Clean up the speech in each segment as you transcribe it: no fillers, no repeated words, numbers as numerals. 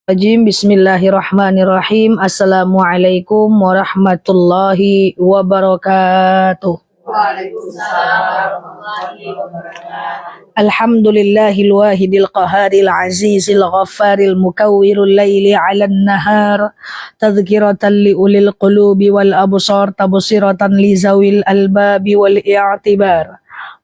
Bismillahirrahmanirrahim. Assalamualaikum warahmatullahi wabarakatuh. Waalaikumsalam warahmatullahi wabarakatuh. Alhamdulillahil wahidil qaharil azizil ghaffaril mukawwirul laili 'alan nahar tadhkiratan li ulil qulubi wal absar tabsiratan li zawil albabi wal i'tibar.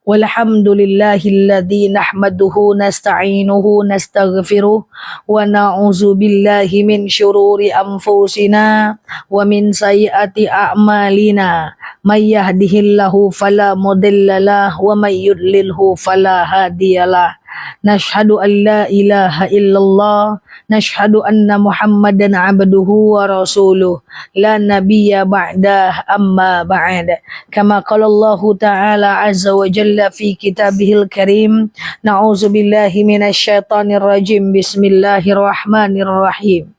Walhamdulillahilladzi nahmaduhu nasta'inuhu nastaghfiruh wa na'udzu billahi min syururi anfusina wa min sayyiati a'malina may yahdihillahu fala mudhillalah wa may yudlilhu fala hadiyalah. Nashhadu an la ilaha illallah nashhadu anna muhammadan abduhu wa rasuluh la nabiyya ba'dah amma ba'd kama qala Allah ta'ala azza wa jalla fi kitabihil karim na'udzu billahi minasy syaithanir rajim bismillahirrahmanirrahim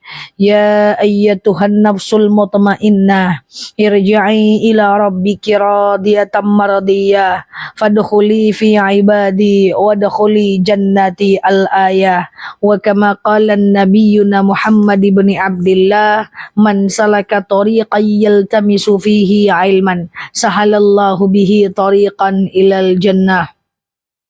ya ayyatuhan nafsul mutmainnah irji'i ila rabbiki radiyatan mardiyah fadkhuli fi ibadi wadkhuli jannati al-ayah wa kama qala nabiyyuna Muhammad ibn Abdullah man salaka tariqan yaltamisu fihi ilman sahalallahu bihi tariqan ilal jannah.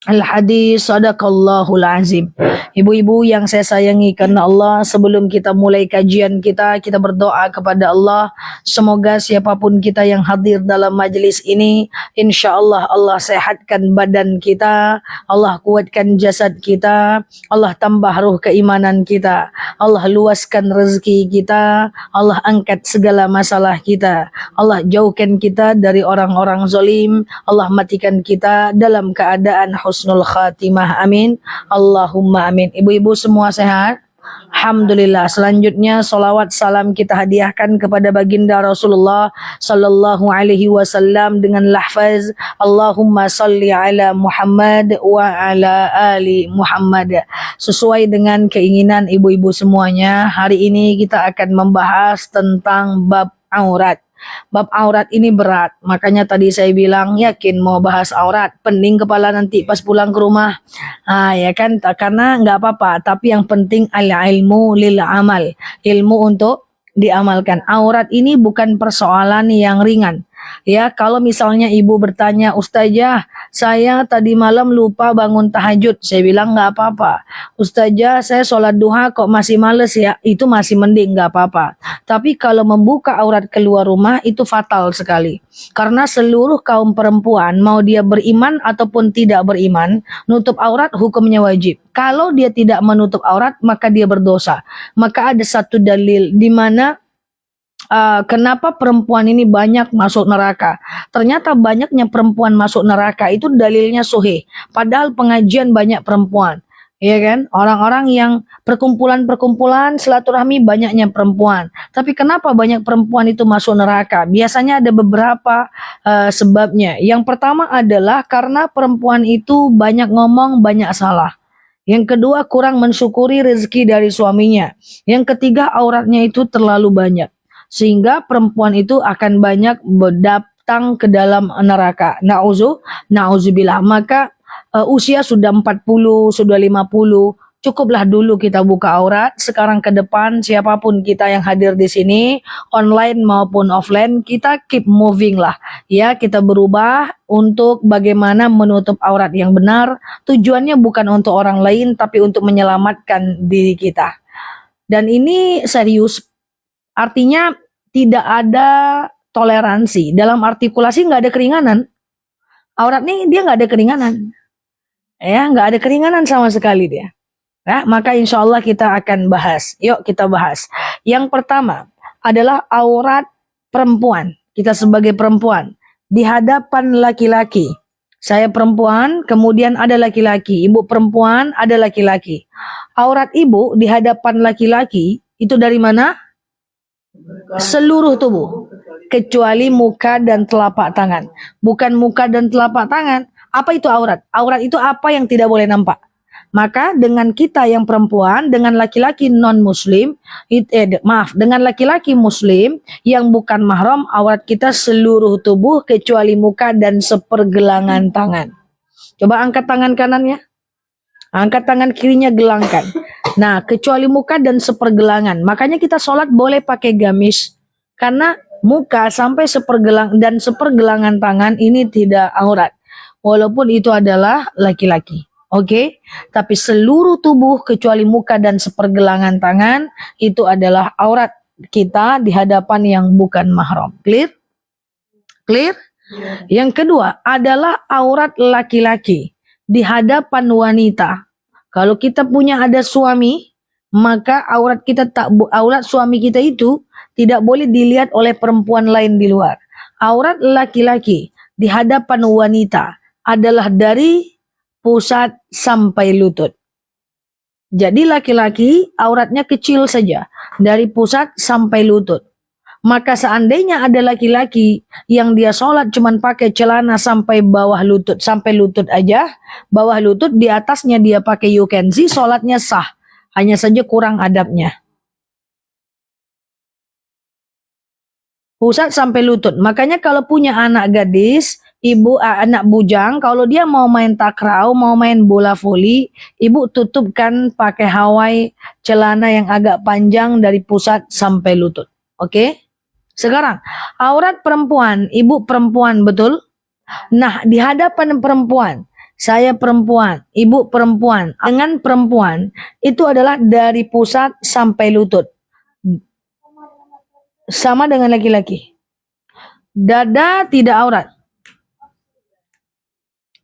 Al-hadis sadaqallahul azim. Ibu-ibu yang saya sayangi karena Allah, sebelum kita mulai kajian kita berdoa kepada Allah, semoga siapapun kita yang hadir dalam majelis ini, insyaallah Allah sehatkan badan kita, Allah kuatkan jasad kita, Allah tambah ruh keimanan kita, Allah luaskan rezeki kita, Allah angkat segala masalah kita, Allah jauhkan kita dari orang-orang zalim, Allah matikan kita dalam keadaan husnul khatimah, amin Allahumma amin. Ibu-ibu semua sehat? Alhamdulillah. Selanjutnya salawat salam kita hadiahkan kepada baginda Rasulullah sallallahu alaihi wasallam dengan lafaz Allahumma salli ala Muhammad wa ala ali Muhammad. Sesuai dengan keinginan ibu-ibu semuanya, hari ini kita akan membahas tentang bab aurat. Bab aurat ini berat, makanya tadi saya bilang yakin mau bahas aurat, pening kepala nanti pas pulang ke rumah. Ya kan, karena nggak apa-apa, tapi yang penting al-ilmu lil amal, ilmu untuk diamalkan. Aurat ini bukan persoalan yang ringan. Ya, kalau misalnya ibu bertanya, Ustazah, saya tadi malam lupa bangun tahajud. Saya bilang nggak apa-apa. Ustazah, saya sholat duha kok masih males ya. Itu masih mending, nggak apa-apa. Tapi kalau membuka aurat keluar rumah itu fatal sekali. Karena seluruh kaum perempuan, mau dia beriman ataupun tidak beriman, nutup aurat hukumnya wajib. Kalau dia tidak menutup aurat, maka dia berdosa. Maka ada satu dalil di mana kenapa perempuan ini banyak masuk neraka. Ternyata banyaknya perempuan masuk neraka itu dalilnya sahih. Padahal pengajian banyak perempuan. Ya kan? Orang-orang yang perkumpulan-perkumpulan silaturahmi banyaknya perempuan. Tapi kenapa banyak perempuan itu masuk neraka? Biasanya ada beberapa sebabnya. Yang pertama adalah karena perempuan itu banyak ngomong, banyak salah. Yang kedua, kurang mensyukuri rezeki dari suaminya. Yang ketiga, auratnya itu terlalu banyak. Sehingga perempuan itu akan banyak datang ke dalam neraka. Na'udzubillah. Maka usia sudah 40, sudah 50, cukuplah dulu kita buka aurat. Sekarang ke depan siapapun kita yang hadir di sini, online maupun offline, kita keep moving lah. Ya, kita berubah untuk bagaimana menutup aurat yang benar. Tujuannya bukan untuk orang lain, tapi untuk menyelamatkan diri kita. Dan ini serius. Artinya tidak ada toleransi. Dalam artikulasi nggak ada keringanan. Aurat nih dia nggak ada keringanan. Ya, nggak ada keringanan sama sekali dia. Ya, maka insya Allah kita akan bahas. Yuk kita bahas. Yang pertama adalah aurat perempuan. Kita sebagai perempuan di hadapan laki-laki. Saya perempuan, kemudian ada laki-laki. Ibu perempuan, ada laki-laki. Aurat ibu di hadapan laki-laki itu dari mana? Seluruh tubuh kecuali muka dan telapak tangan. Bukan muka dan telapak tangan. Apa itu aurat? Aurat itu apa yang tidak boleh nampak. Maka dengan kita yang perempuan, dengan laki-laki non muslim, dengan laki-laki muslim yang bukan mahram, aurat kita seluruh tubuh kecuali muka dan sepergelangan tangan. Coba angkat tangan kanannya. Angkat tangan kirinya, gelangkan. Nah, kecuali muka dan sepergelangan. Makanya kita sholat boleh pakai gamis. Karena muka sampai sepergelangan tangan ini tidak aurat. Walaupun itu adalah laki-laki. Oke? Tapi seluruh tubuh kecuali muka dan sepergelangan tangan itu adalah aurat kita di hadapan yang bukan mahram. Clear? Clear? Yang kedua adalah aurat laki-laki di hadapan wanita. Kalau kita punya ada suami, maka aurat suami kita itu tidak boleh dilihat oleh perempuan lain di luar. Aurat laki-laki di hadapan wanita adalah dari pusat sampai lutut. Jadi laki-laki auratnya kecil saja, dari pusat sampai lutut. Maka seandainya ada laki-laki yang dia sholat cuman pakai celana sampai bawah lutut, sampai lutut aja, bawah lutut, di atasnya dia pakai you can see, sholatnya sah. Hanya saja kurang adabnya. Pusat sampai lutut. Makanya kalau punya anak gadis, anak bujang, kalau dia mau main takraw, mau main bola voli, ibu tutupkan pakai Hawaii celana yang agak panjang dari pusat sampai lutut. Oke? Sekarang, aurat perempuan, ibu perempuan, betul? Nah, di hadapan perempuan, saya perempuan, ibu perempuan, dengan perempuan, itu adalah dari pusat sampai lutut. Sama dengan laki-laki. Dada tidak aurat.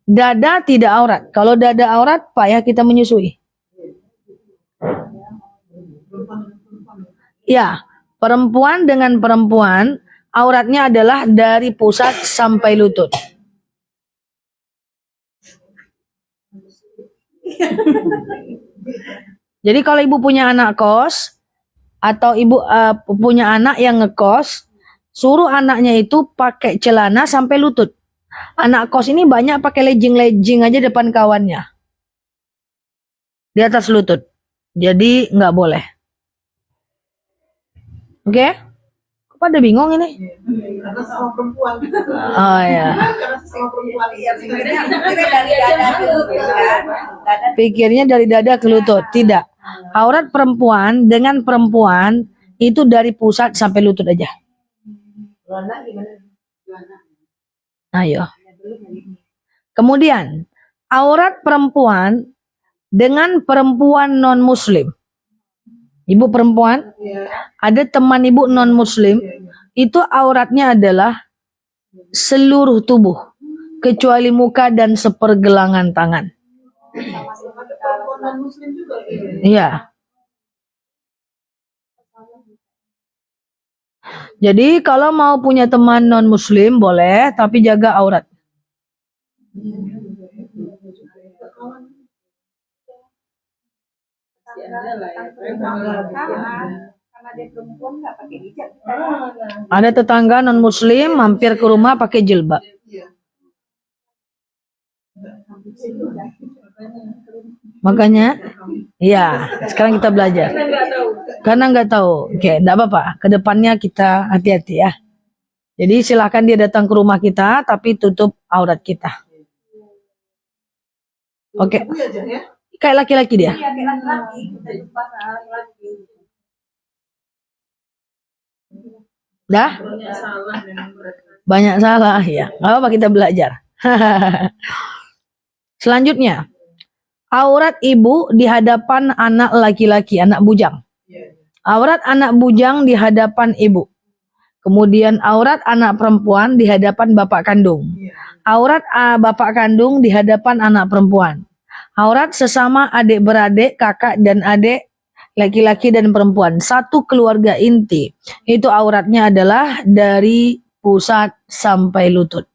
Dada tidak aurat. Kalau dada aurat, payah kita menyusui. Ya. Perempuan dengan perempuan, auratnya adalah dari pusat sampai lutut. Jadi kalau ibu punya anak kos, atau ibu punya anak yang ngekos, suruh anaknya itu pakai celana sampai lutut. Anak kos ini banyak pakai legging aja depan kawannya. Di atas lutut. Jadi nggak boleh. Oke? Kok pada bingung ini? Karena sama perempuan. Oh ya. Karena sama perempuan. Dari dada ke lutut kan. Pikirnya dari dada ke lutut. Tidak. Aurat perempuan dengan perempuan itu dari pusat sampai lutut aja. Ayo. Kemudian, aurat perempuan dengan perempuan non-muslim. Ibu perempuan, ada teman ibu non-muslim, itu auratnya adalah seluruh tubuh, kecuali muka dan sepergelangan tangan. Iya. Jadi kalau mau punya teman non-muslim boleh, tapi jaga aurat. Ada tetangga non-muslim mampir ke rumah pakai jilbab. Makanya, ya sekarang kita belajar. Karena nggak tahu, oke, nggak apa-apa. Kedepannya kita hati-hati ya. Jadi silahkan dia datang ke rumah kita, tapi tutup aurat kita. Oke. Kayak laki-laki dia. Dah? Banyak salah ya. Nggak apa-apa, kita belajar. Selanjutnya, aurat ibu di hadapan anak laki-laki, anak bujang. Aurat anak bujang di hadapan ibu. Kemudian aurat anak perempuan di hadapan bapak kandung. Aurat bapak kandung di hadapan anak perempuan. Aurat sesama adik-beradik, kakak dan adik, laki-laki dan perempuan. Satu keluarga inti. Itu auratnya adalah dari pusat sampai lutut.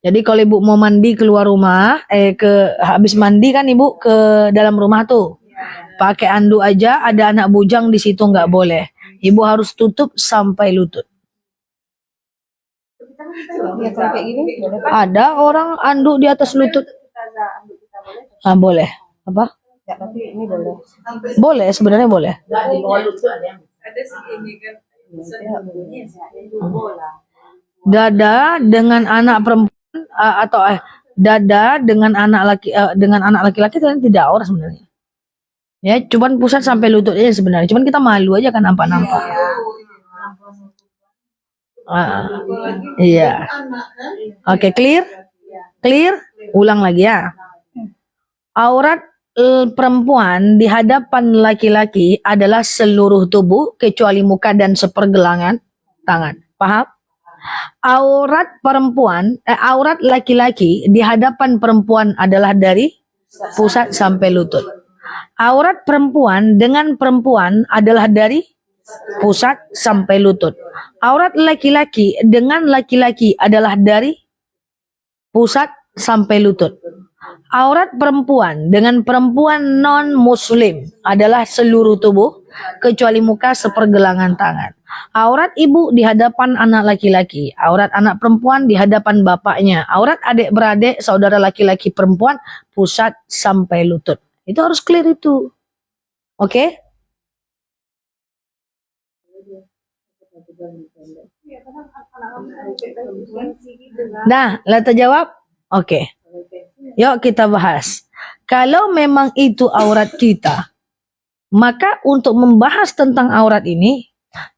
Jadi kalau ibu mau mandi keluar rumah, habis mandi kan ibu ke dalam rumah tuh. Pakai anduk aja, ada anak bujang di situ nggak boleh. Ibu harus tutup sampai lutut. Ada orang anduk di atas lutut. Ah, boleh. Apa? Boleh, sebenarnya boleh. Dada dengan anak perempuan atau dada dengan anak laki-laki tidak aurat sebenarnya. Ya, cuman pusat sampai lutut aja sebenarnya. Cuman kita malu aja kan nampak-nampak. Iya. Oke, clear? Clear? Ulang lagi ya. Aurat perempuan di hadapan laki-laki adalah seluruh tubuh kecuali muka dan sepergelangan tangan. Paham? Aurat perempuan, aurat laki-laki di hadapan perempuan adalah dari pusat sampai lutut. Aurat perempuan dengan perempuan adalah dari pusat sampai lutut. Aurat laki-laki dengan laki-laki adalah dari pusat sampai lutut. Aurat perempuan dengan perempuan non-muslim adalah seluruh tubuh kecuali muka sepergelangan tangan. Aurat ibu di hadapan anak laki-laki, aurat anak perempuan di hadapan bapaknya, aurat adik-beradik, saudara laki-laki perempuan, pusat sampai lutut. Itu harus clear itu. Oke? Nah, Lata jawab? Oke. Yuk kita bahas. Kalau memang itu aurat kita, maka untuk membahas tentang aurat ini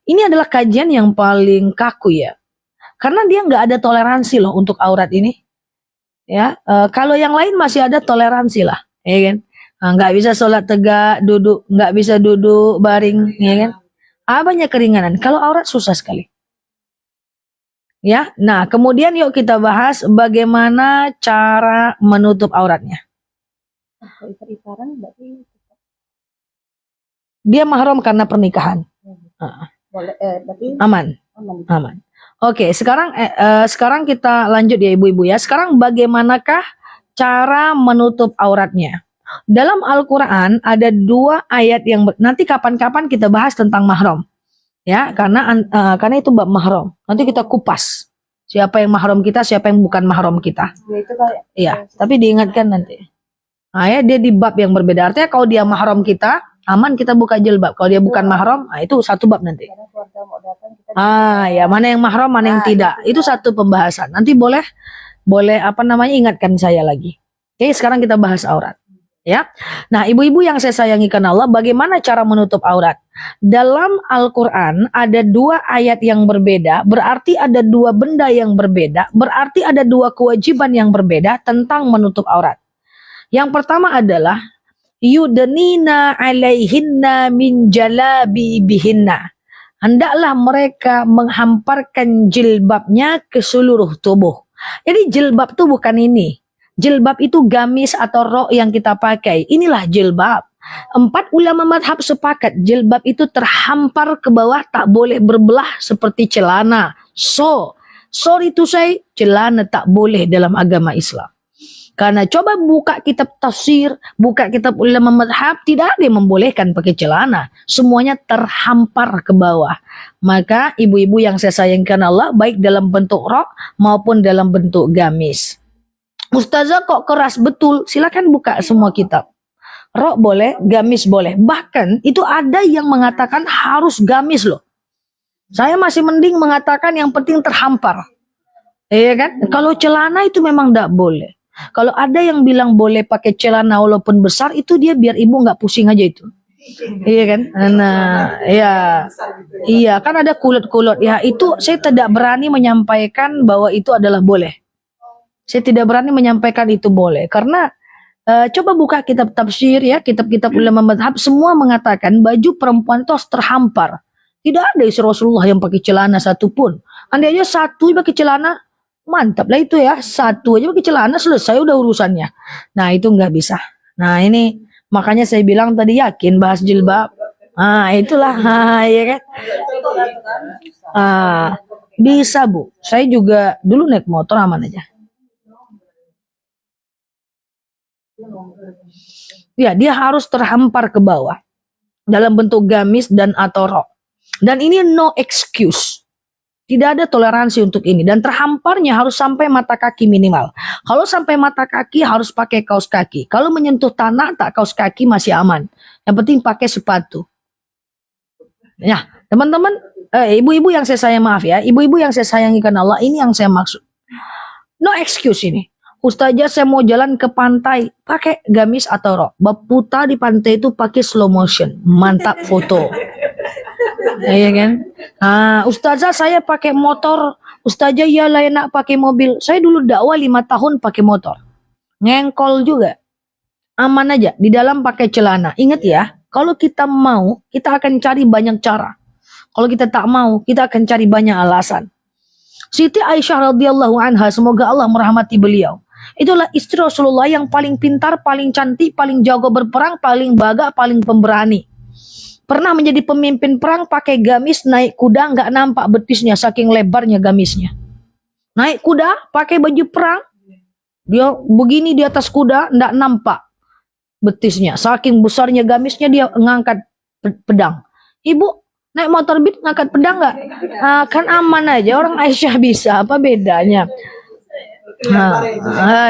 adalah kajian yang paling kaku ya. Karena dia nggak ada toleransi loh untuk aurat ini. Ya, kalau yang lain masih ada toleransi lah, ya kan? Nggak bisa sholat tegak, duduk, nggak bisa duduk baring, ya kan? Banyak keringanan. Kalau aurat susah sekali. Ya, nah kemudian yuk kita bahas bagaimana cara menutup auratnya. Dia mahram karena pernikahan. Aman. Oke, sekarang kita lanjut ya ibu-ibu ya. Sekarang bagaimanakah cara menutup auratnya? Dalam Al-Quran ada 2 ayat yang nanti kapan-kapan kita bahas tentang mahram. Ya, karena itu bab mahram. Nanti kita kupas siapa yang mahram kita, siapa yang bukan mahram kita. Iya, tapi diingatkan nanti. Nah, ya, dia di bab yang berbeda. Artinya kalau dia mahram kita, aman kita buka jilbab. Kalau dia bukan mahram, itu satu bab nanti. Ya, mana yang mahram, mana yang tidak. Itu satu pembahasan. Nanti boleh ingatkan saya lagi. Oke, sekarang kita bahas aurat. Ya. Nah, ibu-ibu yang saya sayangi karena Allah, bagaimana cara menutup aurat? Dalam Al-Quran ada 2 ayat yang berbeda, berarti ada 2 benda yang berbeda, berarti ada 2 kewajiban yang berbeda tentang menutup aurat. Yang pertama adalah yudnina alaihinna min jalabibihinna. Hendaklah mereka menghamparkan jilbabnya ke seluruh tubuh. Jadi jilbab itu bukan ini. Jilbab itu gamis atau rok yang kita pakai. Inilah jilbab. 4 ulama madhab sepakat jilbab itu terhampar ke bawah, tak boleh berbelah seperti celana. Sorry to say, celana tak boleh dalam agama Islam. Karena coba buka kitab tafsir, buka kitab ulama madhab, tidak ada yang membolehkan pakai celana. Semuanya terhampar ke bawah. Maka ibu-ibu yang saya sayangkan Allah, baik dalam bentuk rok maupun dalam bentuk gamis. Ustazah kok keras betul, silakan buka semua kitab. Rok boleh, gamis boleh. Bahkan itu ada yang mengatakan harus gamis loh. Saya masih mending mengatakan yang penting terhampar. Iya kan? Kalau celana itu memang tidak boleh. Kalau ada yang bilang boleh pakai celana walaupun besar, itu dia biar ibu nggak pusing aja itu. Iya kan? Nah, iya kan ada kulot-kulot. Ya itu saya tidak berani menyampaikan bahwa itu adalah boleh. Saya tidak berani menyampaikan itu boleh karena coba buka kitab tafsir ya, kitab-kitab ulama madhab, semua mengatakan baju perempuan itu harus terhampar. Tidak ada isi Rasulullah yang pakai celana satupun. Andai aja satu pakai celana, mantap lah itu ya. Satu aja pakai celana selesai udah urusannya. Nah itu nggak bisa. Nah ini makanya saya bilang tadi yakin bahas jilbab. Itulah, ya kan. Bisa Bu. Saya juga dulu naik motor aman aja. Ya, dia harus terhampar ke bawah dalam bentuk gamis dan atau rok. Dan ini no excuse. Tidak ada toleransi untuk ini. Dan terhamparnya harus sampai mata kaki minimal. Kalau sampai mata kaki harus pakai kaos kaki. Kalau menyentuh tanah tak kaos kaki masih aman. Yang penting pakai sepatu. Ya, teman-teman, ibu-ibu yang saya sayang, maaf ya, ibu-ibu yang saya sayangi karena Allah, ini yang saya maksud. No excuse ini. Ustazah saya mau jalan ke pantai pakai gamis atau rok. Berputar di pantai itu pakai slow motion. Mantap foto. Iya kan? Ustazah saya pakai motor. Ustazah ya lah enak pakai mobil. Saya dulu dakwah 5 tahun pakai motor. Ngengkol juga. Aman aja. Di dalam pakai celana. Ingat ya. Kalau kita mau, kita akan cari banyak cara. Kalau kita tak mau, kita akan cari banyak alasan. Siti Aisyah radhiyallahu anha, semoga Allah merahmati beliau. Itulah istri Rasulullah yang paling pintar, paling cantik, paling jago berperang, paling baga, paling pemberani. Pernah menjadi pemimpin perang pakai gamis, naik kuda nggak nampak betisnya saking lebarnya gamisnya. Naik kuda pakai baju perang, dia begini di atas kuda nggak nampak betisnya saking besarnya gamisnya, dia ngangkat pedang. Ibu naik motor beat ngangkat pedang nggak? Kan aman aja, orang Aisyah bisa, apa bedanya?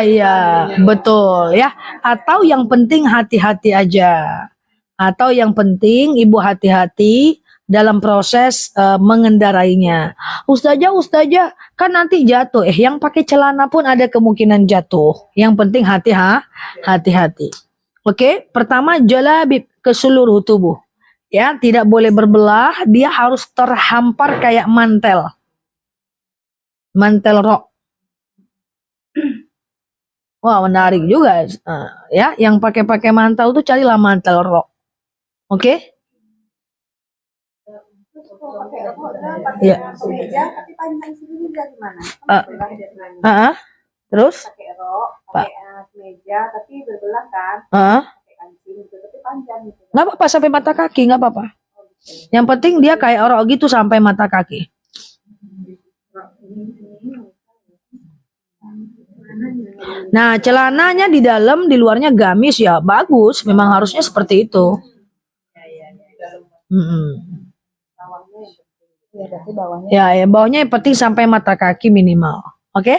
Iya, betul ya. Atau yang penting hati-hati aja. Atau yang penting ibu hati-hati dalam proses mengendarainya. Ustazah, kan nanti jatuh. Yang pakai celana pun ada kemungkinan jatuh. Yang penting hati-hati. Oke, pertama jalabib ke seluruh tubuh. Ya, tidak boleh berbelah, dia harus terhampar kayak mantel. Mantel rok. Wah, menarik juga. Ya, yang pakai mantel tuh carilah mantel rok. Oke? Ya. Meja tapi panjang segini gimana? Terus? Pakai rok, pakai meja tapi berbelah kan? Pakai kancing gitu tapi panjang gitu. Nggak apa-apa sampai mata kaki, nggak apa-apa. Yang penting dia kayak rok gitu sampai mata kaki. Nah, celananya di dalam, di luarnya gamis ya bagus. Memang harusnya seperti itu. Ya, bawahnya yang penting sampai mata kaki minimal. Oke?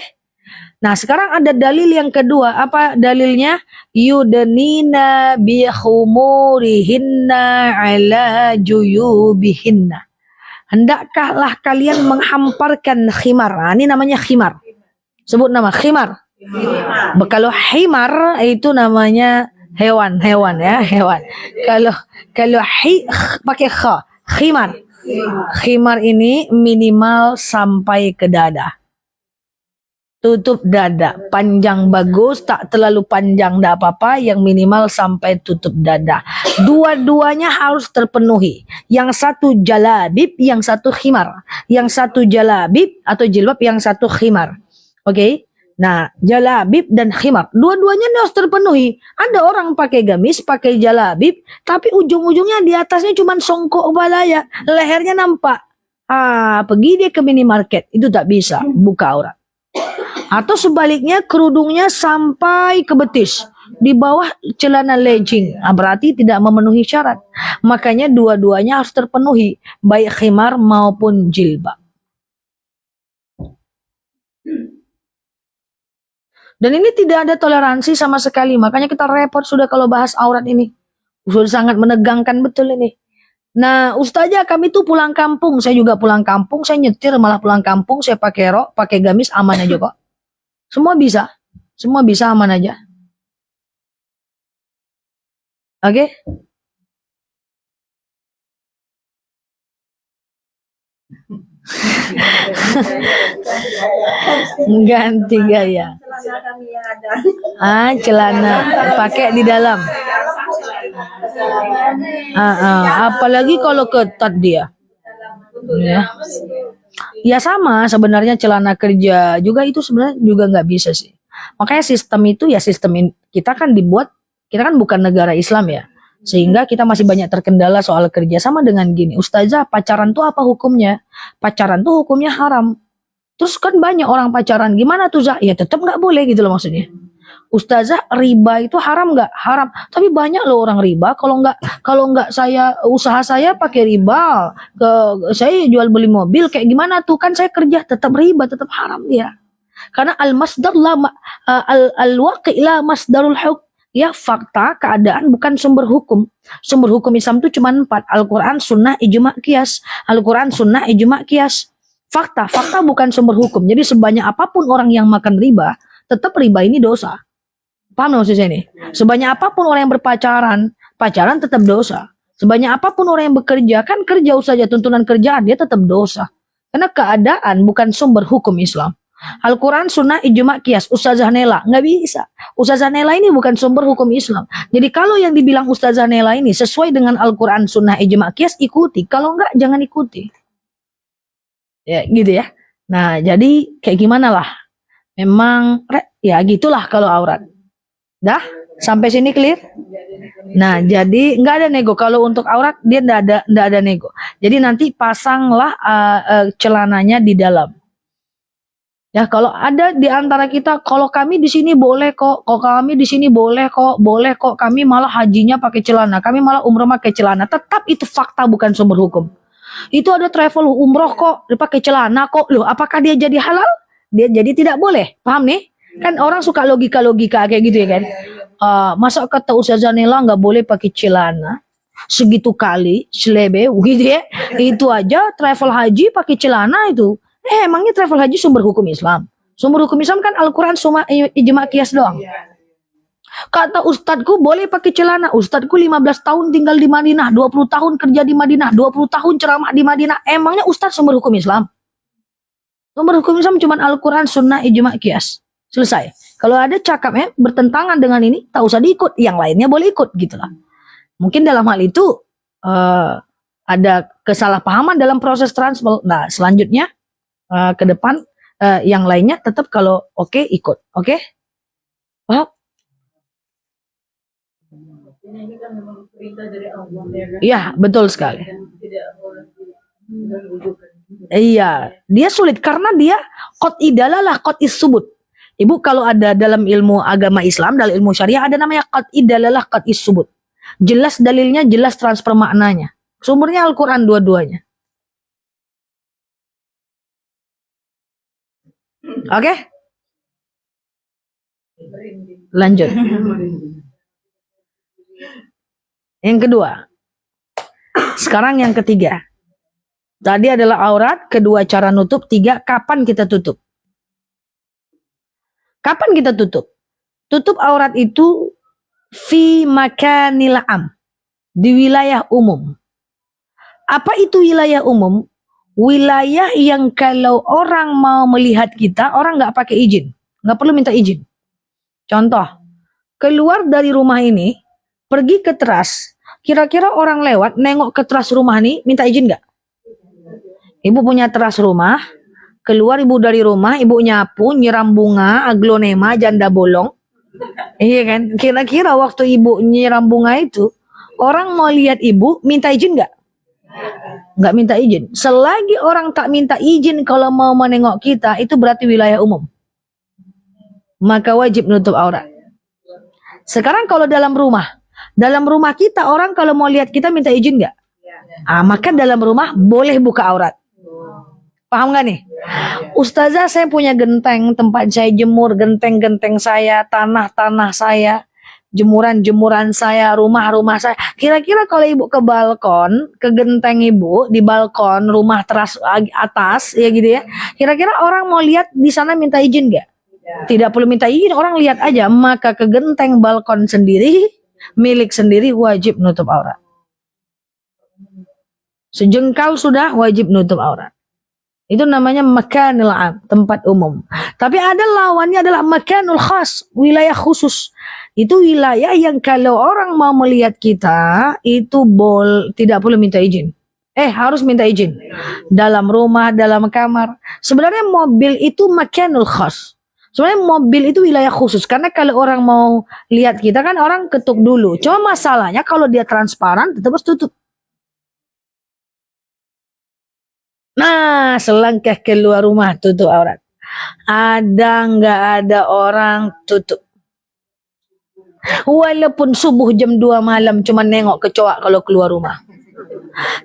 Nah, sekarang ada dalil yang kedua. Apa dalilnya? Yudanina bi khumurihinna ala juyubihinna. Hendakkahlah kalian menghamparkan khimar. Ini namanya khimar. Sebut nama khimar. Kalau himar itu namanya hewan ya, hewan. Kalau pakai kha, khimar. Khimar ini minimal sampai ke dada. Tutup dada, panjang bagus, tak terlalu panjang enggak apa-apa, yang minimal sampai tutup dada. Dua-duanya harus terpenuhi. Yang satu jalabib, yang satu khimar. Yang satu jalabib atau jilbab, yang satu khimar. Oke? Nah, jalabib dan khimar, dua-duanya harus terpenuhi. Ada orang pakai gamis, pakai jalabib, tapi ujung-ujungnya di atasnya cuma songkok balaya, lehernya nampak. Pergi dia ke minimarket, itu tak bisa, buka aurat. Atau sebaliknya kerudungnya sampai ke betis, di bawah celana legging, berarti tidak memenuhi syarat. Makanya dua-duanya harus terpenuhi, baik khimar maupun jilbab. Dan ini tidak ada toleransi sama sekali. Makanya kita repot sudah kalau bahas aurat ini. Sudah sangat menegangkan betul ini. Nah, ustazah kami tuh pulang kampung. Saya juga pulang kampung. Saya nyetir malah pulang kampung. Saya pakai rok, pakai gamis, aman aja kok. Semua bisa. Semua bisa, aman aja. Oke? Ganti gaya. Celana pakai di dalam. Apalagi kalau ketat dia. Ya sama sebenarnya celana kerja juga itu sebenarnya juga nggak bisa sih. Makanya sistem itu ya sistem kita kan dibuat, kita kan bukan negara Islam ya. Sehingga kita masih banyak terkendala soal kerja. Sama dengan gini, ustazah pacaran tuh apa hukumnya? Pacaran tuh hukumnya haram. Terus kan banyak orang pacaran, gimana tuh Zah? Ya tetap nggak boleh gitu loh maksudnya. Ustazah riba itu haram nggak? Haram. Tapi banyak loh orang riba. Kalau nggak saya usaha saya pakai riba, saya jual beli mobil kayak gimana tuh? Kan saya kerja tetap riba, tetap haram ya. Karena al-masdar al-waqi' la masdarul hukm. Ya fakta, keadaan bukan sumber hukum. Sumber hukum Islam itu cuma 4. Al-Quran, Sunnah, Ijma' Qiyas. Al-Quran, Sunnah, Ijma' Qiyas. Fakta bukan sumber hukum. Jadi sebanyak apapun orang yang makan riba, tetap riba ini dosa. Paham maksud saya ini? Sebanyak apapun orang yang berpacaran, pacaran tetap dosa. Sebanyak apapun orang yang bekerja, kan kerja saja tuntunan kerjaan, dia tetap dosa. Karena keadaan bukan sumber hukum Islam. Al-Quran, Sunnah, Ijma, Qiyas, Ustazah Nela, nggak bisa. Ustazah Nela ini bukan sumber hukum Islam. Jadi kalau yang dibilang Ustazah Nela ini sesuai dengan Al-Quran, Sunnah, Ijma, Qiyas, ikuti. Kalau nggak, jangan ikuti. Ya gitu ya. Nah jadi kayak gimana lah. Memang ya gitulah kalau aurat. Dah? Sampai sini clear? Nah, jadi nggak ada nego. Kalau untuk aurat dia nggak ada nego. Jadi nanti pasanglah celananya di dalam. Ya, kalau ada di antara kita, kalau kami di sini boleh kok, kalau kami di sini boleh kok, kami malah hajinya pakai celana, kami malah umroh pakai celana. Tetap itu fakta bukan sumber hukum. Itu ada travel umroh kok, dia pakai celana kok. Loh, apakah dia jadi halal? Dia jadi tidak boleh. Paham nih? Kan orang suka logika-logika kayak gitu ya kan. Masa kata Ustazah Nela nggak boleh pakai celana segitu kali selebe gitu ya. Itu aja travel haji pakai celana itu. Emangnya travel haji sumber hukum Islam? Sumber hukum Islam kan Al-Quran, Sunnah, Ijma, Qiyas doang. Kata ustadku boleh pakai celana. Ustadku 15 tahun tinggal di Madinah, 20 tahun kerja di Madinah, 20 tahun ceramah di Madinah. Emangnya ustad sumber hukum Islam? Sumber hukum Islam cuma Al-Quran, Sunnah, Ijma, Qiyas. Selesai. Kalau ada cakapnya bertentangan dengan ini, tak usah diikut. Yang lainnya boleh ikut gitulah. Mungkin dalam hal itu ada kesalahpahaman dalam proses transfer. Nah, selanjutnya ke depan yang lainnya tetap kalau oke, ikut. Oke? Paham? Ini kan memang perintah dari Allah ya kan? Iya, betul sekali. Tidak boleh dirujukan. Iya, dia sulit karena dia qad idalalah qad isubut. Ibu kalau ada dalam ilmu agama Islam, dalam ilmu syariah ada namanya qad idalalah qad isubut. Jelas dalilnya, jelas transfer maknanya. Sumbernya Al-Qur'an dua-duanya. Oke? Lanjut. Yang kedua. Sekarang yang ketiga. Tadi adalah aurat, kedua cara nutup, tiga kapan kita tutup. Kapan kita tutup? Tutup aurat itu fi makanil am, di wilayah umum. Apa itu wilayah umum? Wilayah yang kalau orang mau melihat kita, orang nggak pakai izin, nggak perlu minta izin. Contoh, keluar dari rumah ini, pergi ke teras, kira-kira orang lewat nengok ke teras rumah ini, minta izin nggak? Ibu punya teras rumah, keluar ibu dari rumah, ibu nyapu, nyiram bunga, aglonema, janda bolong. Iya kan? Kira-kira waktu ibu nyiram bunga itu, orang mau lihat ibu, minta izin nggak? Nggak minta izin. Selagi orang tak minta izin kalau mau menengok kita, itu berarti wilayah umum. Maka wajib nutup aurat. Sekarang kalau dalam rumah kita, orang kalau mau lihat kita minta izin nggak? Maka dalam rumah boleh buka aurat. Paham gak nih? Ustazah, saya punya genteng, tempat saya jemur, genteng-genteng saya, tanah-tanah saya, jemuran-jemuran saya, rumah-rumah saya. Kira-kira kalau ibu ke balkon, ke genteng ibu, di balkon, rumah teras atas, ya gitu ya. Kira-kira orang mau lihat di sana minta izin gak? Tidak perlu minta izin, orang lihat aja. Maka ke genteng balkon sendiri, milik sendiri, wajib nutup aurat. Sejengkal sudah wajib nutup aurat. Itu namanya makanul am, tempat umum. Tapi ada lawannya adalah makanul khas, wilayah khusus. Itu wilayah yang kalau orang mau melihat kita, itu tidak perlu minta izin. Harus minta izin. Dalam rumah, dalam kamar. Sebenarnya mobil itu makanul khas. Sebenarnya mobil itu wilayah khusus. Karena kalau orang mau lihat kita kan orang ketuk dulu. Cuma masalahnya kalau dia transparan tetap harus tutup. Nah, selangkah keluar rumah tutup aurat. Ada nggak ada orang tutup. Walaupun subuh jam 2 malam cuma nengok kecoak kalau keluar rumah.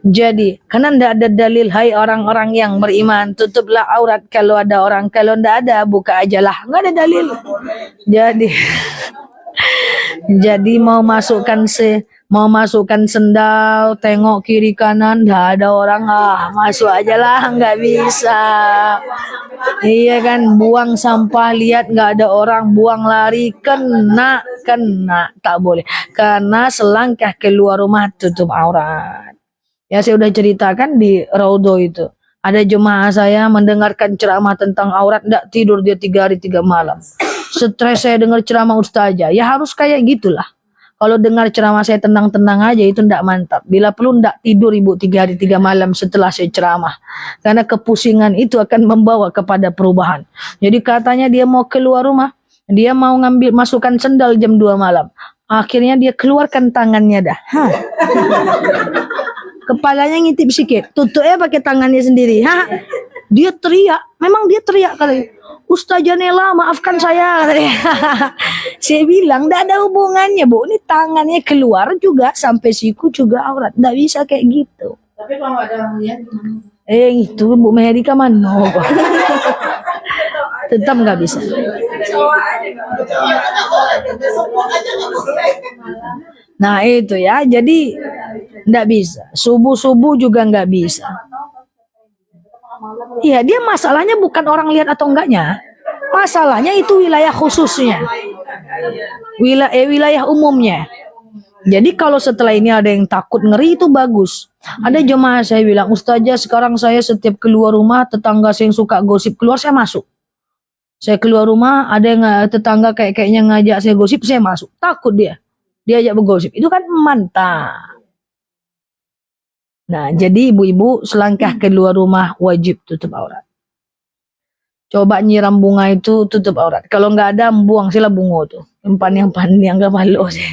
Jadi, karena nggak ada dalil, hai orang-orang yang beriman, tutuplah aurat kalau ada orang, kalau nggak ada buka aja lah, nggak ada dalil. Jadi mau masukkan Mau masukkan sendal, tengok kiri kanan, nggak ada orang, masuk aja lah, nggak bisa. Iya kan, buang sampah, lihat nggak ada orang, buang lari, kena, tak boleh. Karena selangkah keluar rumah tutup aurat. Ya saya udah ceritakan di Raudo itu. Ada jemaah saya mendengarkan ceramah tentang aurat, nggak tidur dia 3 hari 3 malam. Stres saya dengar ceramah ustazah, ya harus kayak gitulah. Kalau dengar ceramah saya tenang-tenang aja itu ndak mantap. Bila perlu ndak tidur ibu 3 hari 3 malam setelah saya ceramah. Karena kepusingan itu akan membawa kepada perubahan. Jadi katanya dia mau keluar rumah. Dia mau ngambil masukkan sendal jam 2 malam. Akhirnya dia keluarkan tangannya dah. Kepalanya ngintip sikit. Tutupnya pakai tangannya sendiri. Dia teriak. Memang dia teriak kali. Ustazah Nela, maafkan saya. Saya bilang, tidak ada hubungannya, Bu. Ini tangannya keluar juga, sampai siku juga aurat. Tidak bisa kayak gitu. Tapi kalau ada orang lihat gimana? Itu Bu Meherika mana? Tetap nggak bisa. Nah itu ya, jadi nggak bisa. Subuh-subuh juga nggak bisa. Iya, dia masalahnya bukan orang lihat atau enggaknya. Masalahnya itu wilayah khususnya. Wilayah umumnya. Jadi kalau setelah ini ada yang takut ngeri itu bagus. Ada jemaah saya bilang, Ustazah sekarang saya setiap keluar rumah tetangga saya yang suka gosip keluar saya masuk. Saya keluar rumah ada yang tetangga kayaknya ngajak saya gosip saya masuk. Takut dia. Dia ajak bergosip. Itu kan mantap. Nah, jadi ibu-ibu selangkah keluar rumah wajib tutup aurat. Coba nyiram bunga itu tutup aurat. Kalau nggak ada, buang sila bunga tuh. Yang nggak malu sih.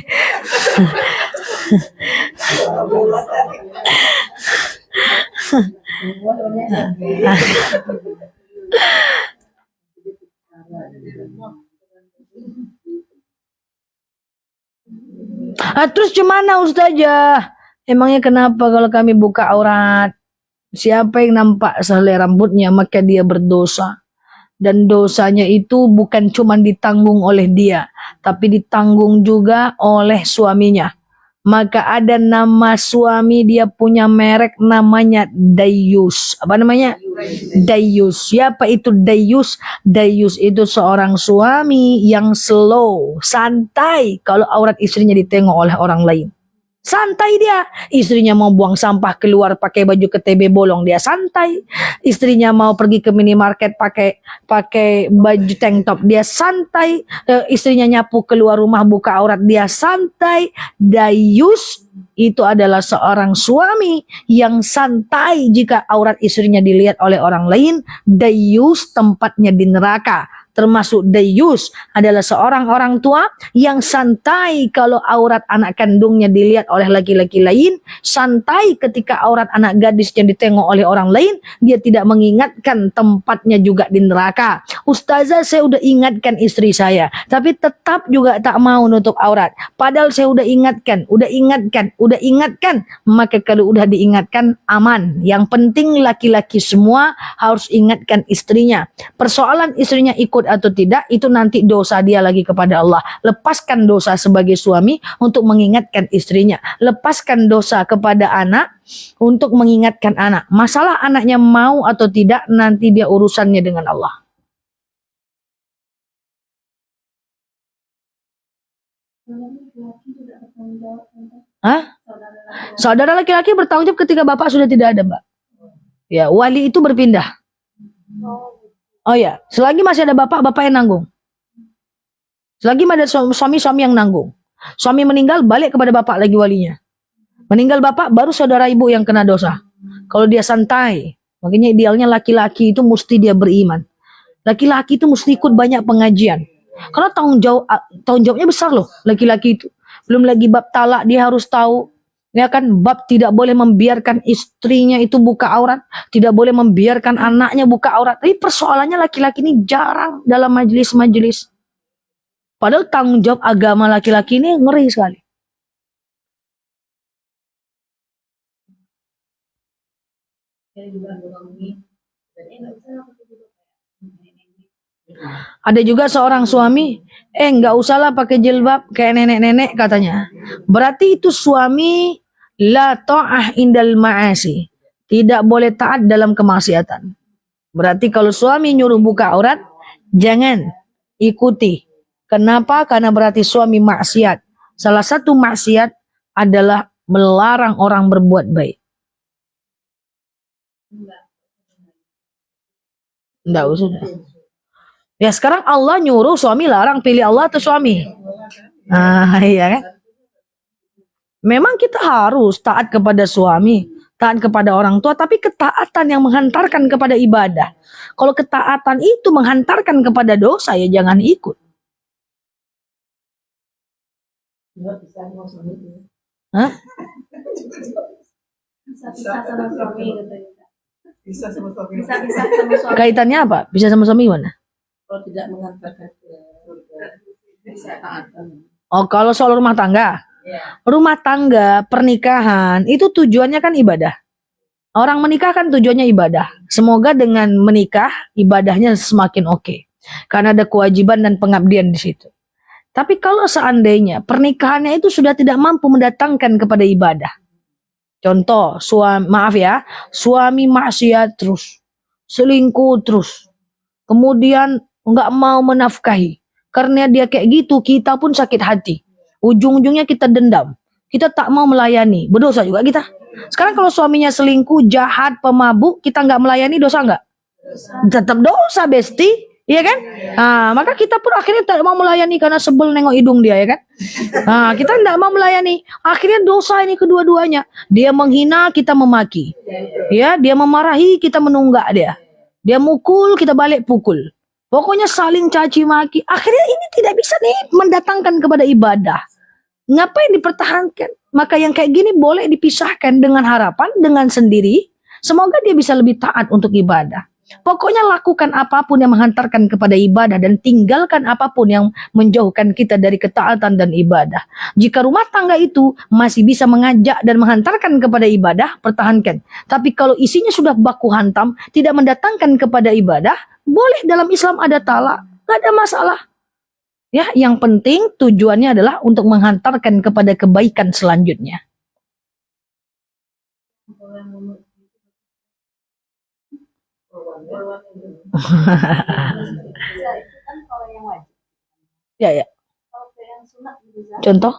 Terus gimana Ustazah? Emangnya kenapa kalau kami buka aurat? Siapa yang nampak sehelai rambutnya maka dia berdosa. Dan dosanya itu bukan cuma ditanggung oleh dia, tapi ditanggung juga oleh suaminya. Maka ada nama suami, dia punya merek namanya Dayus. Apa namanya? Dayus. Siapa itu Dayus? Dayus itu seorang suami yang slow, santai kalau aurat istrinya ditengok oleh orang lain. Santai dia. Istrinya mau buang sampah keluar pakai baju KTB bolong, dia santai. Istrinya mau pergi ke minimarket pakai baju tank top, dia santai. Istrinya nyapu keluar rumah buka aurat, dia santai. Dayus itu adalah seorang suami yang santai jika aurat istrinya dilihat oleh orang lain. Dayus tempatnya di neraka. Termasuk dayus adalah seorang orang tua yang santai kalau aurat anak kandungnya dilihat oleh laki-laki lain, santai ketika aurat anak gadisnya ditengok oleh orang lain, dia tidak mengingatkan tempatnya juga di neraka. Ustazah saya udah ingatkan istri saya, tapi tetap juga tak mau nutup aurat. Padahal saya udah ingatkan, maka kalau udah diingatkan aman. Yang penting laki-laki semua harus ingatkan istrinya. Persoalan istrinya ikut atau tidak itu nanti dosa dia lagi kepada Allah. Lepaskan dosa sebagai suami untuk mengingatkan istrinya. Lepaskan dosa kepada anak untuk mengingatkan anak. Masalah anaknya mau atau tidak nanti dia urusannya dengan Allah. Saudara laki-laki bertanggung jawab ketika bapak sudah tidak ada, Mbak. Ya, wali itu berpindah. Oh ya, selagi masih ada bapak yang nanggung. Selagi ada suami yang nanggung. Suami meninggal, balik kepada bapak lagi walinya. Meninggal bapak, baru saudara ibu yang kena dosa. Kalau dia santai, makanya idealnya laki-laki itu mesti dia beriman. Laki-laki itu mesti ikut banyak pengajian. Karena tanggung jawabnya besar loh, laki-laki itu. Belum lagi bab talak dia harus tahu. Ya kan, bab tidak boleh membiarkan istrinya itu buka aurat, tidak boleh membiarkan anaknya buka aurat. Tapi persoalannya laki-laki ini jarang dalam majelis-majelis. Padahal tanggung jawab agama laki-laki ini ngeri sekali. Ada juga seorang suami, nggak usahlah pakai jilbab kayak nenek-nenek katanya. Berarti itu suami la ta'ah indal ma'asi. Tidak boleh taat dalam kemaksiatan. Berarti kalau suami nyuruh buka aurat, jangan ikuti. Kenapa? Karena berarti suami maksiat. Salah satu maksiat adalah melarang orang berbuat baik. Enggak usah. Ya sekarang Allah nyuruh suami larang, pilih Allah atau suami? Ah iya kan? Memang kita harus taat kepada suami, taat kepada orang tua, tapi ketaatan yang menghantarkan kepada ibadah. Kalau ketaatan itu menghantarkan kepada dosa, ya jangan ikut. Hah? Bisa sama suami katanya. Bisa sama suami. Bisa sama suami. Kaitannya apa? Bisa sama suami gimana? Kalau tidak mengantarkan ke surga, bisa taatan. Oh, kalau soal rumah tangga. Ya. Rumah tangga, pernikahan, itu tujuannya kan ibadah. Orang menikah kan tujuannya ibadah. Semoga dengan menikah, ibadahnya semakin oke. Karena ada kewajiban dan pengabdian di situ. Tapi kalau seandainya pernikahannya itu sudah tidak mampu mendatangkan kepada ibadah. Contoh, suami maksiat terus, selingkuh terus. Kemudian nggak mau menafkahi. Karena dia kayak gitu, kita pun sakit hati. Ujung-ujungnya kita dendam. Kita tak mau melayani. Berdosa juga kita. Sekarang kalau suaminya selingkuh, jahat, pemabuk, kita nggak melayani, dosa nggak? Tetap dosa, besti. Iya kan? Nah, maka kita pun akhirnya tak mau melayani karena sebel nengok hidung dia, ya kan? Nah, kita tidak mau melayani. Akhirnya dosa ini kedua-duanya. Dia menghina, kita memaki. Ya, dia memarahi, kita menunggak dia. Dia mukul, kita balik pukul. Pokoknya saling caci maki. Akhirnya ini tidak bisa nih mendatangkan kepada ibadah. Ngapain dipertahankan? Maka yang kayak gini boleh dipisahkan dengan harapan, dengan sendiri. Semoga dia bisa lebih taat untuk ibadah. Pokoknya lakukan apapun yang menghantarkan kepada ibadah dan tinggalkan apapun yang menjauhkan kita dari ketaatan dan ibadah. Jika rumah tangga itu masih bisa mengajak dan menghantarkan kepada ibadah, pertahankan. Tapi kalau isinya sudah baku hantam, tidak mendatangkan kepada ibadah, boleh dalam Islam ada talak, gak ada masalah. Ya, yang penting tujuannya adalah untuk menghantarkan kepada kebaikan selanjutnya. Bisa itu kan kalau yang wajib. Ya, ya. Kalau yang sunat bisa. Contoh?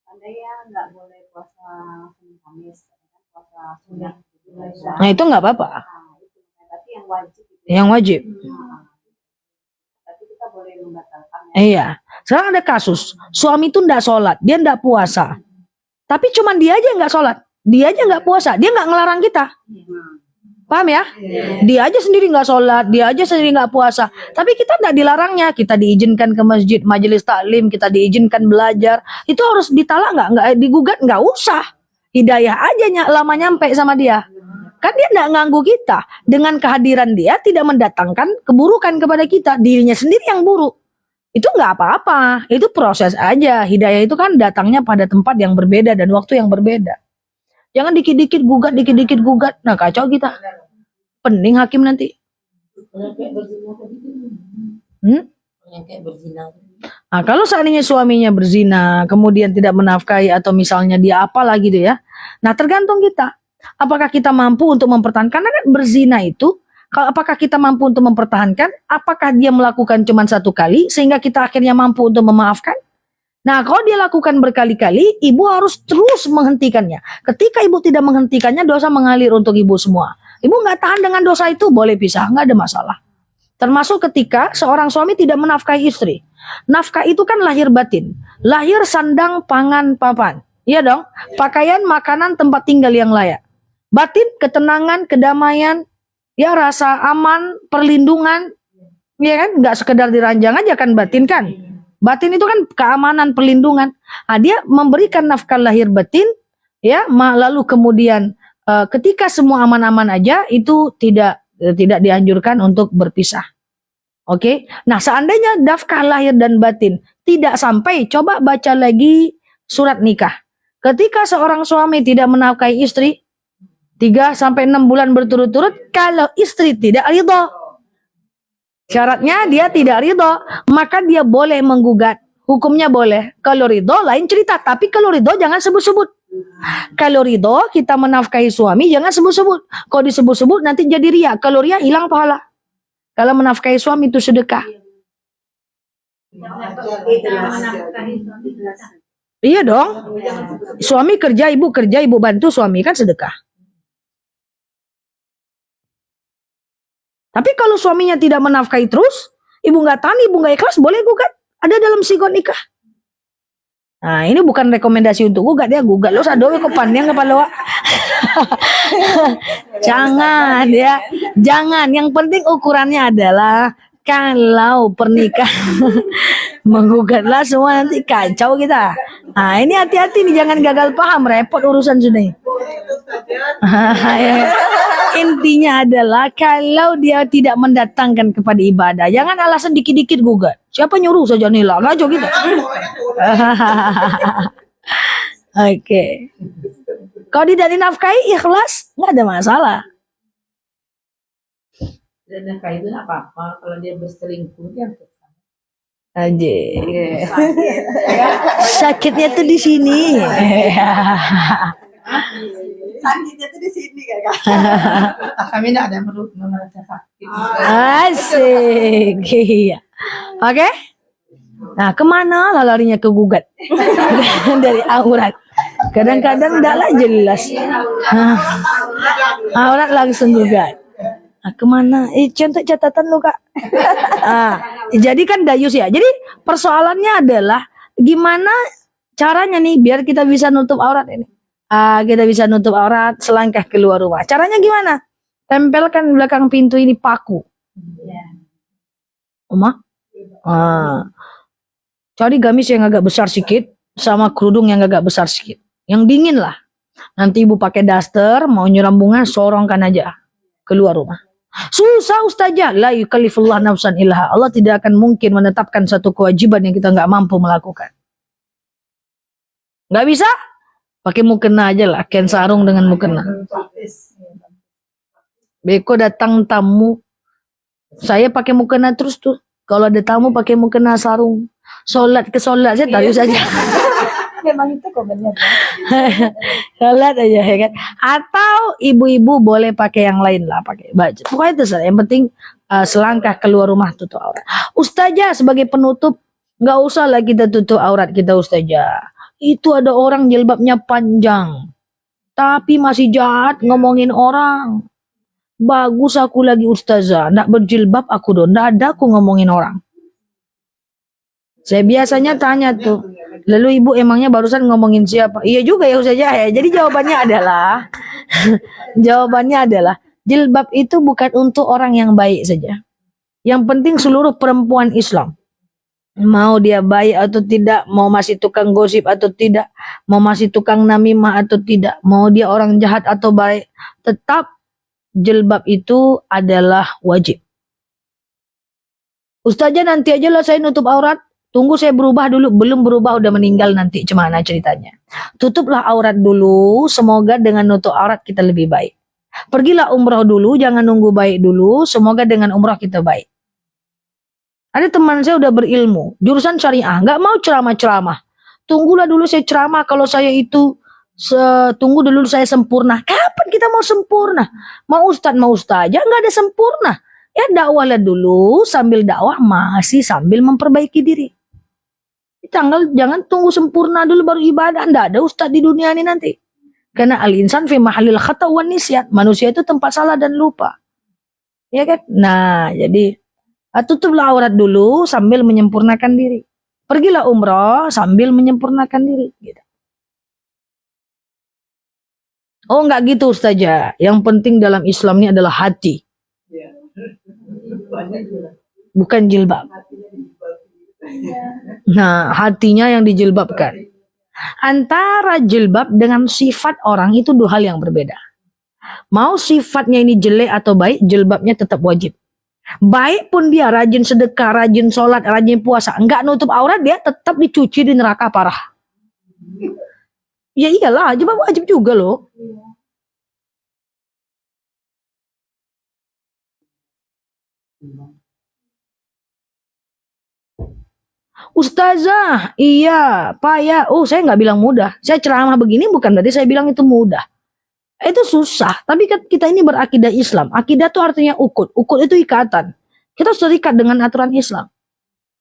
Ada yang nggak boleh puasa Senin Kamis, puasa sunat. Nah, itu nggak apa-apa. Nah, itu. Tapi yang wajib. Yang wajib. Tapi kita boleh membatalkan. Iya. Sekarang ada kasus, suami itu nggak sholat, dia nggak puasa. Tapi cuman dia aja nggak sholat, dia aja nggak puasa, dia nggak ngelarang kita. Paham ya? Dia aja sendiri nggak sholat, dia aja sendiri nggak puasa. Tapi kita nggak dilarangnya, kita diizinkan ke masjid, majelis taklim, kita diizinkan belajar. Itu harus ditalak nggak digugat, nggak usah. Hidayah aja lama nyampe sama dia. Kan dia nggak ganggu kita. Dengan kehadiran dia tidak mendatangkan keburukan kepada kita, dirinya sendiri yang buruk. Itu nggak apa-apa, itu proses aja. Hidayah itu kan datangnya pada tempat yang berbeda dan waktu yang berbeda. Jangan dikit-dikit gugat. Nah, kacau kita. Pening hakim nanti. Nah, kalau seandainya suaminya berzina, kemudian tidak menafkahi atau misalnya dia apalah gitu ya. Nah, tergantung kita. Apakah kita mampu untuk mempertahankan? Karena kan berzina itu, apakah kita mampu untuk mempertahankan? Apakah dia melakukan cuma satu kali sehingga kita akhirnya mampu untuk memaafkan? Nah, kalau dia lakukan berkali-kali, ibu harus terus menghentikannya. Ketika ibu tidak menghentikannya, dosa mengalir untuk ibu semua. Ibu nggak tahan dengan dosa itu, boleh pisah, nggak ada masalah. Termasuk ketika seorang suami tidak menafkahi istri. Nafkah itu kan lahir batin. Lahir sandang, pangan, papan. Iya dong, pakaian, makanan, tempat tinggal yang layak. Batin, ketenangan, kedamaian, ya rasa aman, perlindungan. Ya kan, nggak sekedar diranjang aja kan batin kan. Batin itu kan keamanan, perlindungan. Nah, dia memberikan nafkah lahir batin, ya, lalu kemudian ketika semua aman-aman aja, itu tidak dianjurkan untuk berpisah. Oke. Nah, seandainya nafkah lahir dan batin tidak sampai, coba baca lagi surat nikah. Ketika seorang suami tidak menafkahi istri 3 sampai 6 bulan berturut-turut, kalau istri tidak ridha, Syaratnya dia tidak ridho, maka dia boleh menggugat. Hukumnya boleh. Kalau ridho lain cerita, tapi kalau ridho jangan sebut-sebut. Kalau ridho kita menafkahi suami jangan sebut-sebut. Kalau disebut-sebut nanti jadi ria. Kalau ria hilang pahala. Kalau menafkahi suami itu sedekah. Iya dong. Suami kerja, ibu bantu suami kan sedekah. Tapi kalau suaminya tidak menafkahi terus, ibu nggak tahan, ibu nggak ikhlas, boleh gugat. Ada dalam sigon nikah. Nah, ini bukan rekomendasi untuk gugat ya, gugat lo sadowe ke panjang kepala. Jangan ya, jangan. Yang penting ukurannya adalah kalau pernikahan menggugatlah semua nanti kacau kita. Nah, ini hati-hati nih, jangan gagal paham, repot urusan sudah. Intinya adalah kalau dia tidak mendatangkan kepada ibadah, jangan alasan dikit-dikit gugat. Siapa nyuruh saja nih lah, ngaco gitu. Oke. Kalau tidak dinafkahi, ikhlas, nggak ada masalah. Dan nafkah itu nggak apa-apa kalau dia berselingkuh dia Aja. Sakitnya tuh di sini. Sakitnya tuh di sini kan. kami tidak ada merasa sakit. Asik. Iya. Oke. Nah, kemana lah larinya ke gugat? Dari aurat. Kadang-kadang tidaklah jelas. Aurat langsung gugat. Nah, kemana? Contoh catatan lu kak. Jadi kan dayus ya. Jadi persoalannya adalah gimana caranya nih biar kita bisa nutup aurat ini. Kita bisa nutup aurat selangkah keluar rumah. Caranya gimana? Tempelkan belakang pintu ini paku. Oma? Cari gamis yang agak besar sedikit sama kerudung yang agak besar sedikit. Yang dingin lah. Nanti ibu pakai daster, mau nyiram bunga, sorongkan aja keluar rumah. Susah ustazah, la yukallifullah nafsan ilha. Allah tidak akan mungkin menetapkan satu kewajiban yang kita nggak mampu melakukan. Nggak bisa? Pakai mukena aja lah, kain sarung dengan mukena. Beko datang tamu, saya pakai mukena terus tuh. Kalau ada tamu pakai mukena sarung. Solat ke solat saya tahu saja. Memang itu komennya. Sholat aja ya kan. Atau ibu-ibu boleh pakai yang lain lah, pakai baju. Pokoknya itu saja. Yang penting selangkah keluar rumah tutup aurat. Ustazah sebagai penutup, nggak usah lah kita tutup aurat kita ustazah. Itu ada orang jilbabnya panjang, tapi masih jahat ngomongin orang. Bagus aku lagi ustazah, nggak berjilbab aku dong, nggak ada aku ngomongin orang. Saya biasanya tanya tuh, lalu ibu emangnya barusan ngomongin siapa? Iya juga ya ustazah ya. Jadi jawabannya adalah jilbab itu bukan untuk orang yang baik saja. Yang penting seluruh perempuan Islam, mau dia baik atau tidak, mau masih tukang gosip atau tidak, mau masih tukang namimah atau tidak, mau dia orang jahat atau baik, tetap jilbab itu adalah wajib. Ustazah nanti aja lah saya nutup aurat. Tunggu saya berubah dulu, belum berubah udah meninggal nanti gimana ceritanya. Tutuplah aurat dulu, semoga dengan nutup aurat kita lebih baik. Pergilah umrah dulu, jangan nunggu baik dulu, semoga dengan umrah kita baik. Ada teman saya udah berilmu, jurusan syariah, nggak mau ceramah-ceramah. Tunggulah dulu saya ceramah kalau saya itu, tunggu dulu saya sempurna. Kapan kita mau sempurna? Mau ustazah, nggak ada sempurna. Ya dakwahlah dulu, sambil dakwah masih sambil memperbaiki diri. Jangan tunggu sempurna dulu baru ibadah. Nggak ada ustaz di dunia ini nanti. Karena al-insan fi mahallil khata' wan nisyan. Manusia itu tempat salah dan lupa. Ya kan? Nah, jadi tutuplah aurat dulu sambil menyempurnakan diri. Pergilah umrah sambil menyempurnakan diri. Gitu. Oh, enggak gitu ustazah. Yang penting dalam Islam ini adalah hati. Bukan jilbab. Nah, hatinya yang dijilbabkan. Antara jilbab dengan sifat orang itu dua hal yang berbeda. Mau sifatnya ini jelek atau baik, jilbabnya tetap wajib. Baik pun dia rajin sedekah, rajin sholat, rajin puasa, enggak nutup aurat, dia tetap dicuci di neraka parah. Ya iyalah, jilbab wajib juga loh. Ustazah, iya, Pak ya. Oh, saya nggak bilang mudah. Saya ceramah begini bukan berarti saya bilang itu mudah. Itu susah. Tapi kan kita ini berakidah Islam. Akidah itu artinya ukut. Ukut itu ikatan. Kita harus terikat dengan aturan Islam.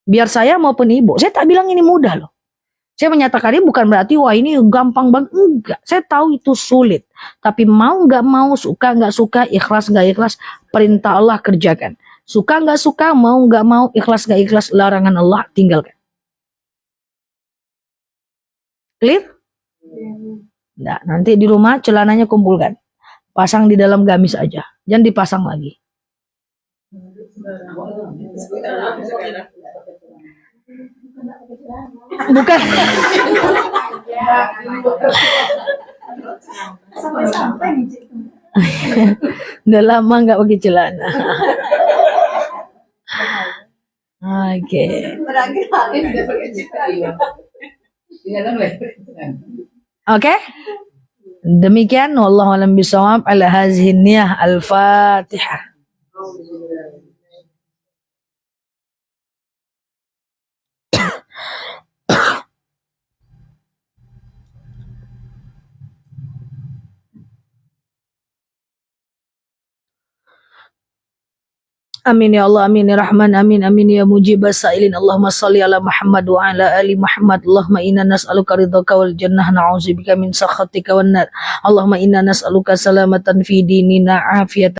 Biar saya maupun ibu, saya tak bilang ini mudah loh. Saya menyatakan ini bukan berarti wah ini gampang banget. Enggak. Saya tahu itu sulit. Tapi mau nggak mau, suka nggak suka, ikhlas nggak ikhlas, perintah Allah kerjakan. Suka nggak suka, mau nggak mau, ikhlas nggak ikhlas, larangan Allah tinggalkan. Clear? Nah, nanti di rumah celananya kumpulkan. Pasang di dalam gamis aja. Jangan dipasang lagi. Bukan. Sampai-sampai nih, Cik. Udah lama nggak pakai celana. Oke. Berakhir-akhir. Tidak pakai celana. Di dalam leher. Oke. Demikian wallahu alam bisawab ala hazihi niyah al-Fatihah. Amin ya Allah, amin ya Rahman, amin amin ya mujibas sa'ilin. Allahumma salli ala Muhammad wa ala ali Muhammad. Allahumma inna nas'aluka ridhaka wal jannah, na'udzubika min sakhatika wan nar. Allahumma inna nas'aluka salamatan fi dinina, afiyatan